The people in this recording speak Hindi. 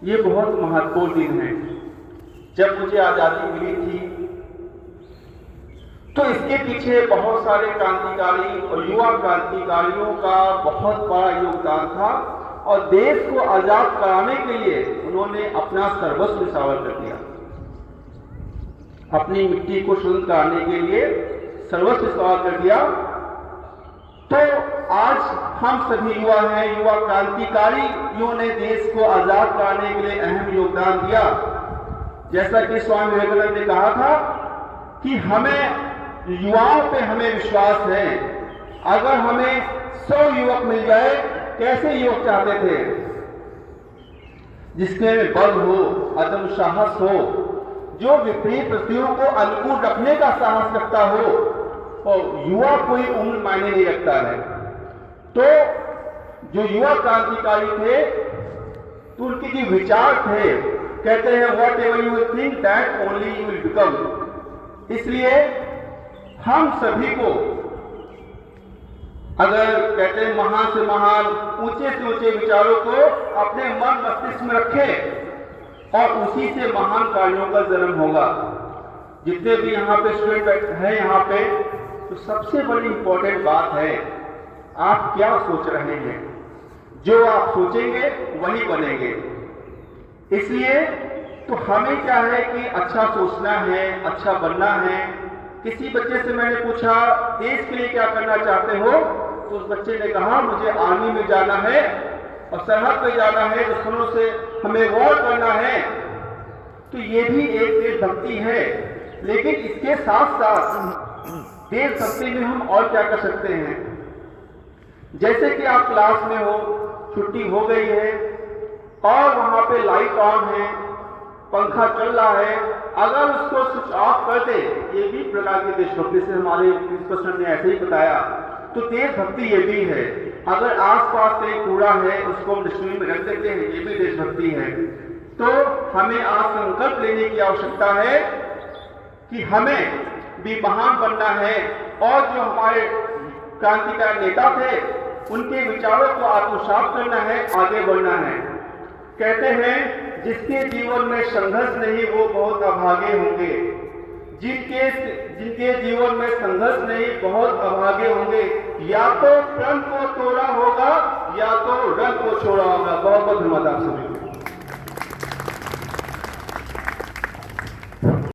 ये बहुत महत्वपूर्ण दिन है। जब मुझे आज़ादी मिली थी तो इसके पीछे बहुत सारे क्रांतिकारी और युवा क्रांतिकारियों का बहुत बड़ा योगदान था और देश को आज़ाद कराने के लिए उन्होंने अपना सर्वस्व न्यौछावर कर दिया। अपनी मिट्टी को शुद्ध कराने के लिए सर्वस्व न्यौछावर कर दिया। तो आज हम सभी युवा हैं, युवा क्रांतिकारियों ने देश को आज़ाद कराने के लिए अहम योगदान दिया। जैसा कि स्वामी विवेकानंद ने कहा था कि हमें युवाओं पे हमें विश्वास है। अगर हमें 100 युवक मिल जाए, कैसे युवक चाहते थे? जिसमें बल हो, अदम साहस हो, जो विपरीत परिस्थितियों को अनुकूल रखने का साहस रखता हो। और युवा कोई उम्र मायने नहीं रखता है। तो जो युवा क्रांतिकारी थे तो उनके जो विचार थे, कहते हैं what ever you will think that only you will become. इसलिए हम सभी को, अगर कहते हैं महान से महान, ऊंचे से ऊंचे विचारों को अपने मन मस्तिष्क में रखें और उसी से महान कार्यों का जन्म होगा। जितने भी यहाँ पे स्टूडेंट हैं यहाँ पे, तो सबसे बड़ी इंपॉर्टेंट बात है आप क्या सोच रहे हैं। जो आप सोचेंगे वही बनेंगे। इसलिए तो हमें क्या है कि अच्छा सोचना है, अच्छा बनना है। किसी बच्चे से मैंने पूछा देश के लिए क्या करना चाहते हो, तो उस बच्चे ने कहा मुझे आर्मी में जाना है और सरहद पे जाना है, दुश्मनों से हमें वॉर करना है। तो ये भी एक देशभक्ति है। लेकिन इसके साथ साथ देशभक्ति में हम और क्या कर सकते हैं? जैसे कि आप क्लास में हो, छुट्टी हो गई है और वहां पे लाइट ऑन है, पंखा चल रहा है, अगर उसको स्विच ऑफ कर दे, ये भी प्रकार की देशभक्ति से हमारे प्रिंसिपल ने ऐसे ही बताया। तो देशभक्ति ये भी है। अगर आसपास कहीं कूड़ा है उसको हम डस्टबिन में रख देते हैं, ये भी देशभक्ति है। तो हमें आज संकल्प लेने की आवश्यकता है कि हमें भी महान बनना है और जो हमारे क्रांतिकारी नेता थे उनके विचारों को आत्मसात करना है, आगे बढ़ना है। कहते हैं जिसके जीवन में संघर्ष नहीं वो बहुत अभागे होंगे। जिनके जीवन में संघर्ष नहीं बहुत अभागे होंगे। या तो प्रण को तोड़ा होगा या तो रंग को छोड़ा होगा। बहुत बहुत धन्यवाद आप सभी को।